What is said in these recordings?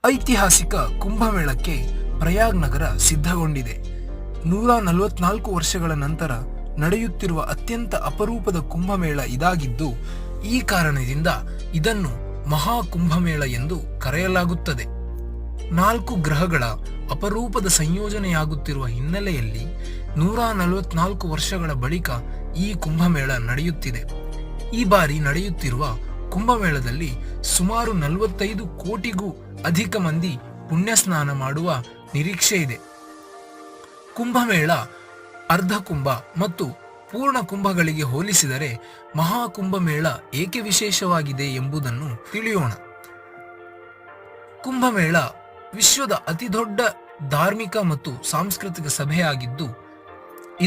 ಐತಿಹಾಸಿಕ ಕುಂಭಮೇಳಕ್ಕೆ ಪ್ರಯಾಗ್ ನಗರ ಸಿದ್ಧಗೊಂಡಿದೆ. 144 ವರ್ಷಗಳ ನಂತರ ನಡೆಯುತ್ತಿರುವ ಅತ್ಯಂತ ಅಪರೂಪದ ಕುಂಭಮೇಳ ಇದಾಗಿದ್ದು, ಈ ಕಾರಣದಿಂದ ಇದನ್ನು ಮಹಾ ಕುಂಭಮೇಳ ಎಂದು ಕರೆಯಲಾಗುತ್ತದೆ. 4 ಗ್ರಹಗಳ ಅಪರೂಪದ ಸಂಯೋಜನೆಯಾಗುತ್ತಿರುವ ಹಿನ್ನೆಲೆಯಲ್ಲಿ 144 ವರ್ಷಗಳ ಬಳಿಕ ಈ ಕುಂಭಮೇಳ ನಡೆಯುತ್ತಿದೆ. ಈ ಬಾರಿ ನಡೆಯುತ್ತಿರುವ ಕುಂಭಮೇಳದಲ್ಲಿ ಸುಮಾರು 45 ಕೋಟಿಗೂ ಅಧಿಕ ಮಂದಿ ಪುಣ್ಯಸ್ನಾನ ಮಾಡುವ ನಿರೀಕ್ಷೆ ಇದೆ. ಕುಂಭಮೇಳ ಅರ್ಧ ಕುಂಭ ಮತ್ತು ಪೂರ್ಣ ಕುಂಭಗಳಿಗೆ ಹೋಲಿಸಿದರೆ ಮಹಾಕುಂಭಮೇಳ ಏಕೆ ವಿಶೇಷವಾಗಿದೆ ಎಂಬುದನ್ನು ತಿಳಿಯೋಣ. ಕುಂಭಮೇಳ ವಿಶ್ವದ ಅತಿದೊಡ್ಡ ಧಾರ್ಮಿಕ ಮತ್ತು ಸಾಂಸ್ಕೃತಿಕ ಸಭೆಯಾಗಿದ್ದು,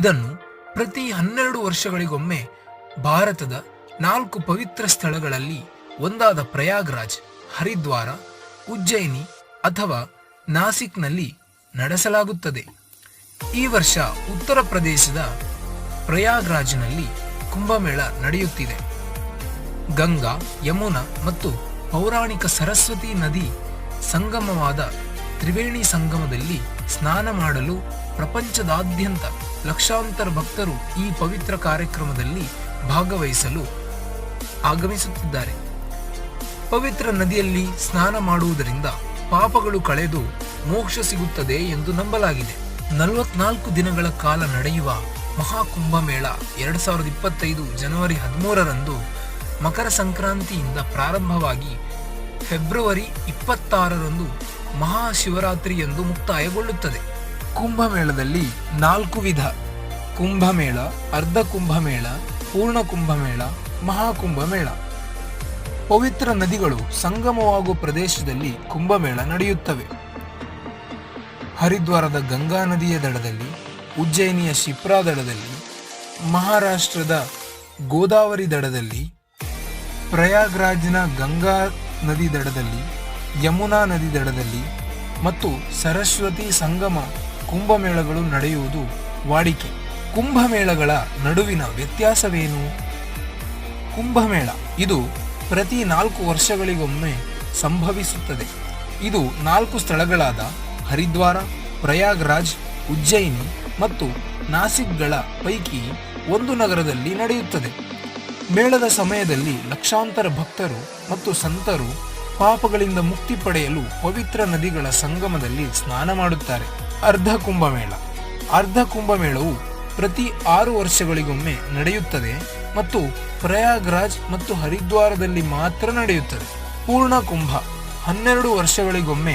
ಇದನ್ನು ಪ್ರತಿ 12 ವರ್ಷಗಳಿಗೊಮ್ಮೆ ಭಾರತದ 4 ಪವಿತ್ರ ಸ್ಥಳಗಳಲ್ಲಿ ಒಂದಾದ ಪ್ರಯಾಗ್ರಾಜ್, ಹರಿದ್ವಾರ, ಉಜ್ಜಯಿನಿ ಅಥವಾ ನಾಸಿಕ್ನಲ್ಲಿ ನಡೆಸಲಾಗುತ್ತದೆ. ಈ ವರ್ಷ ಉತ್ತರ ಪ್ರದೇಶದ ಪ್ರಯಾಗ್ರಾಜ್ನಲ್ಲಿ ಕುಂಭಮೇಳ ನಡೆಯುತ್ತಿದೆ. ಗಂಗಾ, ಯಮುನಾ ಮತ್ತು ಪೌರಾಣಿಕ ಸರಸ್ವತಿ ನದಿ ಸಂಗಮವಾದ ತ್ರಿವೇಣಿ ಸಂಗಮದಲ್ಲಿ ಸ್ನಾನ ಮಾಡಲು ಪ್ರಪಂಚದಾದ್ಯಂತ ಲಕ್ಷಾಂತರ ಭಕ್ತರು ಈ ಪವಿತ್ರ ಕಾರ್ಯಕ್ರಮದಲ್ಲಿ ಭಾಗವಹಿಸಲು ಆಗಮಿಸುತ್ತಿದ್ದಾರೆ. ಪವಿತ್ರ ನದಿಯಲ್ಲಿ ಸ್ನಾನ ಮಾಡುವುದರಿಂದ ಪಾಪಗಳು ಕಳೆದು ಮೋಕ್ಷ ಸಿಗುತ್ತದೆ ಎಂದು ನಂಬಲಾಗಿದೆ. 44 ದಿನಗಳ ಕಾಲ ನಡೆಯುವ ಮಹಾಕುಂಭಮೇಳ 2025 ಜನವರಿ 13ರಂದು ಮಕರ ಸಂಕ್ರಾಂತಿಯಿಂದ ಪ್ರಾರಂಭವಾಗಿ ಫೆಬ್ರವರಿ 26ರಂದು ಮಹಾಶಿವರಾತ್ರಿಯಂದು ಮುಕ್ತಾಯಗೊಳ್ಳುತ್ತದೆ. ಕುಂಭಮೇಳದಲ್ಲಿ 4 ವಿಧ: ಕುಂಭಮೇಳ, ಅರ್ಧ ಕುಂಭಮೇಳ, ಪೂರ್ಣ ಕುಂಭಮೇಳ, ಮಹಾಕುಂಭಮೇಳ. ಪವಿತ್ರ ನದಿಗಳು ಸಂಗಮವಾಗುವ ಪ್ರದೇಶದಲ್ಲಿ ಕುಂಭಮೇಳ ನಡೆಯುತ್ತವೆ. ಹರಿದ್ವಾರದ ಗಂಗಾ ನದಿಯ ದಡದಲ್ಲಿ, ಉಜ್ಜಯಿನಿಯ ಶಿಪ್ರಾ ದಡದಲ್ಲಿ, ಮಹಾರಾಷ್ಟ್ರದ ಗೋದಾವರಿ ದಡದಲ್ಲಿ, ಪ್ರಯಾಗ್ರಾಜ್ನ ಗಂಗಾ ನದಿ ದಡದಲ್ಲಿ, ಯಮುನಾ ನದಿ ದಡದಲ್ಲಿ ಮತ್ತು ಸರಸ್ವತಿ ಸಂಗಮ ಕುಂಭಮೇಳಗಳು ನಡೆಯುವುದು ವಾಡಿಕೆ. ಕುಂಭಮೇಳಗಳ ನಡುವಿನ ವ್ಯತ್ಯಾಸವೇನು? ಕುಂಭಮೇಳ ಇದು ಪ್ರತಿ 4 ವರ್ಷಗಳಿಗೊಮ್ಮೆ ಸಂಭವಿಸುತ್ತದೆ. ಇದು 4 ಸ್ಥಳಗಳಾದ ಹರಿದ್ವಾರ, ಪ್ರಯಾಗ್ರಾಜ್, ಉಜ್ಜಯಿನಿ ಮತ್ತು ನಾಸಿಕ್ಗಳ ಪೈಕಿ ಒಂದು ನಗರದಲ್ಲಿ ನಡೆಯುತ್ತದೆ. ಮೇಳದ ಸಮಯದಲ್ಲಿ ಲಕ್ಷಾಂತರ ಭಕ್ತರು ಮತ್ತು ಸಂತರು ಪಾಪಗಳಿಂದ ಮುಕ್ತಿ ಪಡೆಯಲು ಪವಿತ್ರ ನದಿಗಳ ಸಂಗಮದಲ್ಲಿ ಸ್ನಾನ ಮಾಡುತ್ತಾರೆ. ಅರ್ಧ ಕುಂಭಮೇಳ. ಅರ್ಧ ಕುಂಭಮೇಳವು ಪ್ರತಿ 6 ವರ್ಷಗಳಿಗೊಮ್ಮೆ ನಡೆಯುತ್ತದೆ ಮತ್ತು ಪ್ರಯಾಗ್ರಾಜ್ ಮತ್ತು ಹರಿದ್ವಾರದಲ್ಲಿ ಮಾತ್ರ ನಡೆಯುತ್ತದೆ. ಪೂರ್ಣ ಕುಂಭ. 12 ವರ್ಷಗಳಿಗೊಮ್ಮೆ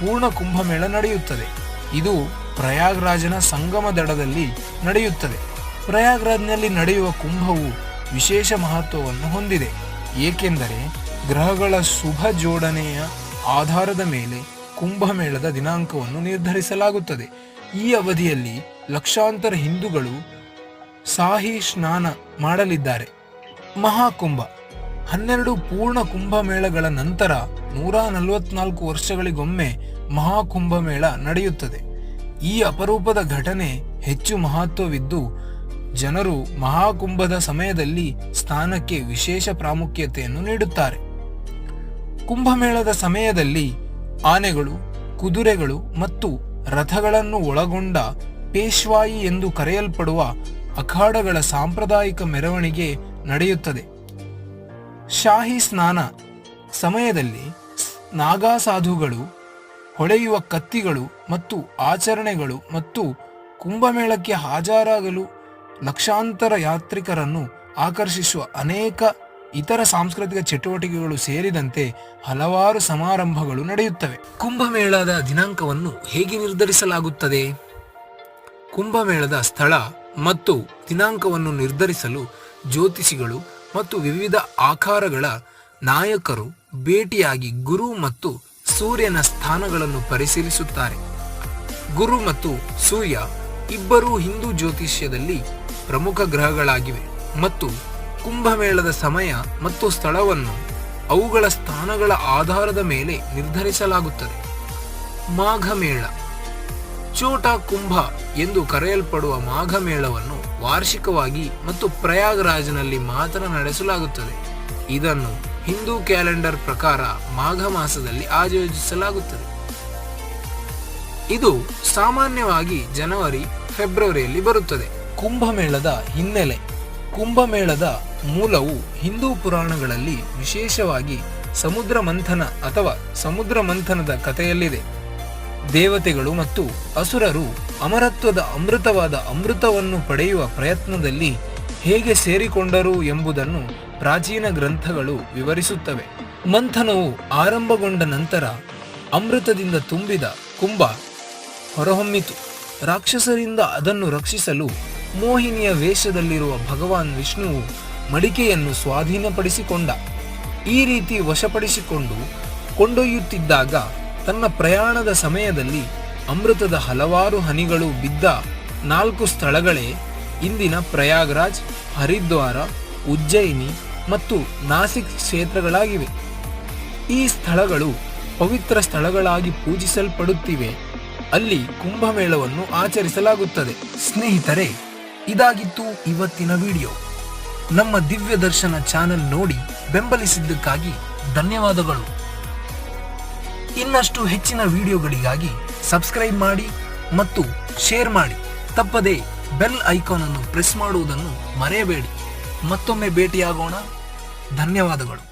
ಪೂರ್ಣ ಕುಂಭಮೇಳ ನಡೆಯುತ್ತದೆ. ಇದು ಪ್ರಯಾಗ್ರಾಜ್ನ ಸಂಗಮ ದಡದಲ್ಲಿ ನಡೆಯುತ್ತದೆ. ಪ್ರಯಾಗ್ರಾಜ್ನಲ್ಲಿ ನಡೆಯುವ ಕುಂಭವು ವಿಶೇಷ ಮಹತ್ವವನ್ನು ಹೊಂದಿದೆ, ಏಕೆಂದರೆ ಗ್ರಹಗಳ ಶುಭ ಜೋಡಣೆಯ ಆಧಾರದ ಮೇಲೆ ಕುಂಭಮೇಳದ ದಿನಾಂಕವನ್ನು ನಿರ್ಧರಿಸಲಾಗುತ್ತದೆ. ಈ ಅವಧಿಯಲ್ಲಿ ಲಕ್ಷಾಂತರ ಹಿಂದೂಗಳು ಸಾಹಿ ಸ್ನಾನ ಮಾಡಲಿದ್ದಾರೆ. ಮಹಾಕುಂಭ. 12 ಪೂರ್ಣ ಕುಂಭಮೇಳಗಳ ನಂತರ 144 ವರ್ಷಗಳಿಗೊಮ್ಮೆ ಮಹಾಕುಂಭಮೇಳ ನಡೆಯುತ್ತದೆ. ಈ ಅಪರೂಪದ ಘಟನೆ ಹೆಚ್ಚು ಮಹತ್ವವಿದ್ದು, ಜನರು ಮಹಾಕುಂಭದ ಸಮಯದಲ್ಲಿ ಸ್ನಾನಕ್ಕೆ ವಿಶೇಷ ಪ್ರಾಮುಖ್ಯತೆಯನ್ನು ನೀಡುತ್ತಾರೆ. ಕುಂಭಮೇಳದ ಸಮಯದಲ್ಲಿ ಆನೆಗಳು, ಕುದುರೆಗಳು ಮತ್ತು ರಥಗಳನ್ನು ಒಳಗೊಂಡ ಪೇಶ್ವಾಯಿ ಎಂದು ಕರೆಯಲ್ಪಡುವ ಅಖಾಡಗಳ ಸಾಂಪ್ರದಾಯಿಕ ಮೆರವಣಿಗೆ ನಡೆಯುತ್ತದೆ. ಶಾಹಿ ಸ್ನಾನ ಸಮಯದಲ್ಲಿ ನಾಗಾ ಸಾಧುಗಳು ಹೊಳೆಯುವ ಕತ್ತಿಗಳು ಮತ್ತು ಆಚರಣೆಗಳು ಮತ್ತು ಕುಂಭಮೇಳಕ್ಕೆ ಹಾಜರಾಗಲು ಲಕ್ಷಾಂತರ ಯಾತ್ರಿಕರನ್ನು ಆಕರ್ಷಿಸುವ ಅನೇಕ ಇತರ ಸಾಂಸ್ಕೃತಿಕ ಚಟುವಟಿಕೆಗಳು ಸೇರಿದಂತೆ ಹಲವಾರು ಸಮಾರಂಭಗಳು ನಡೆಯುತ್ತವೆ. ಕುಂಭಮೇಳದ ದಿನಾಂಕವನ್ನು ಹೇಗೆ ನಿರ್ಧರಿಸಲಾಗುತ್ತದೆ? ಕುಂಭಮೇಳದ ಸ್ಥಳ ಮತ್ತು ದಿನಾಂಕವನ್ನು ನಿರ್ಧರಿಸಲು ಜ್ಯೋತಿಷಿಗಳು ಮತ್ತು ವಿವಿಧ ಆಕಾರಗಳ ನಾಯಕರು ಭೇಟಿಯಾಗಿ ಗುರು ಮತ್ತು ಸೂರ್ಯನ ಸ್ಥಾನಗಳನ್ನು ಪರಿಶೀಲಿಸುತ್ತಾರೆ. ಗುರು ಮತ್ತು ಸೂರ್ಯ ಇಬ್ಬರೂ ಹಿಂದೂ ಜ್ಯೋತಿಷ್ಯದಲ್ಲಿ ಪ್ರಮುಖ ಗ್ರಹಗಳಾಗಿವೆ ಮತ್ತು ಕುಂಭಮೇಳದ ಸಮಯ ಮತ್ತು ಸ್ಥಳವನ್ನು ಅವುಗಳ ಸ್ಥಾನಗಳ ಆಧಾರದ ಮೇಲೆ ನಿರ್ಧರಿಸಲಾಗುತ್ತದೆ. ಮಾಘಮೇಳ. ಛೋಟಾ ಕುಂಭ ಎಂದು ಕರೆಯಲ್ಪಡುವ ಮಾಘಮೇಳವನ್ನು ವಾರ್ಷಿಕವಾಗಿ ಮತ್ತು ಪ್ರಯಾಗ್ರಾಜ್ನಲ್ಲಿ ಮಾತ್ರ ನಡೆಸಲಾಗುತ್ತದೆ. ಇದನ್ನು ಹಿಂದೂ ಕ್ಯಾಲೆಂಡರ್ ಪ್ರಕಾರ ಮಾಘ ಮಾಸದಲ್ಲಿ ಆಯೋಜಿಸಲಾಗುತ್ತದೆ. ಇದು ಸಾಮಾನ್ಯವಾಗಿ ಜನವರಿ ಫೆಬ್ರವರಿಯಲ್ಲಿ ಬರುತ್ತದೆ. ಕುಂಭಮೇಳದ ಹಿನ್ನೆಲೆ. ಕುಂಭಮೇಳದ ಮೂಲವು ಹಿಂದೂ ಪುರಾಣಗಳಲ್ಲಿ ವಿಶೇಷವಾಗಿ ಸಮುದ್ರ ಮಂಥನ ಅಥವಾ ಸಮುದ್ರ ಮಂಥನದ ಕಥೆಯಲ್ಲಿದೆ. ದೇವತೆಗಳು ಮತ್ತು ಅಸುರರು ಅಮರತ್ವದ ಅಮೃತವಾದ ಅಮೃತವನ್ನು ಪಡೆಯುವ ಪ್ರಯತ್ನದಲ್ಲಿ ಹೇಗೆ ಸೇರಿಕೊಂಡರು ಎಂಬುದನ್ನು ಪ್ರಾಚೀನ ಗ್ರಂಥಗಳು ವಿವರಿಸುತ್ತವೆ. ಮಂಥನವು ಆರಂಭಗೊಂಡ ನಂತರ ಅಮೃತದಿಂದ ತುಂಬಿದ ಕುಂಭ ಹೊರಹೊಮ್ಮಿತು. ರಾಕ್ಷಸರಿಂದ ಅದನ್ನು ರಕ್ಷಿಸಲು ಮೋಹಿನಿಯ ವೇಷದಲ್ಲಿರುವ ಭಗವಾನ್ ವಿಷ್ಣುವು ಮಡಿಕೆಯನ್ನು ಸ್ವಾಧೀನಪಡಿಸಿಕೊಂಡ. ಈ ರೀತಿ ವಶಪಡಿಸಿಕೊಂಡು ಕೊಂಡೊಯ್ಯುತ್ತಿದ್ದಾಗ ತನ್ನ ಪ್ರಯಾಣದ ಸಮಯದಲ್ಲಿ ಅಮೃತದ ಹಲವಾರು ಹನಿಗಳು ಬಿದ್ದ 4 ಸ್ಥಳಗಳೇ ಇಂದಿನ ಪ್ರಯಾಗ್ರಾಜ್, ಹರಿದ್ವಾರ, ಉಜ್ಜಯಿನಿ ಮತ್ತು ನಾಸಿಕ್ ಕ್ಷೇತ್ರಗಳಾಗಿವೆ. ಈ ಸ್ಥಳಗಳು ಪವಿತ್ರ ಸ್ಥಳಗಳಾಗಿ ಪೂಜಿಸಲ್ಪಡುತ್ತಿವೆ. ಅಲ್ಲಿ ಕುಂಭಮೇಳವನ್ನು ಆಚರಿಸಲಾಗುತ್ತದೆ. ಸ್ನೇಹಿತರೆ, ಇದಾಗಿತ್ತು ಇವತ್ತಿನ ವಿಡಿಯೋ. ನಮ್ಮ ದಿವ್ಯ ದರ್ಶನ ಚಾನೆಲ್ ನೋಡಿ ಬೆಂಬಲಿಸಿದ್ದಕ್ಕಾಗಿ ಧನ್ಯವಾದಗಳು. ಇನ್ನಷ್ಟು ಹೆಚ್ಚಿನ ವಿಡಿಯೋಗಳಿಗಾಗಿ ಸಬ್ಸ್ಕ್ರೈಬ್ ಮಾಡಿ ಮತ್ತು ಶೇರ್ ಮಾಡಿ. ತಪ್ಪದೇ ಬೆಲ್ ಐಕಾನ್ ಅನ್ನು ಪ್ರೆಸ್ ಮಾಡುವುದನ್ನು ಮರೆಯಬೇಡಿ. ಮತ್ತೊಮ್ಮೆ ಭೇಟಿಯಾಗೋಣ. ಧನ್ಯವಾದಗಳು.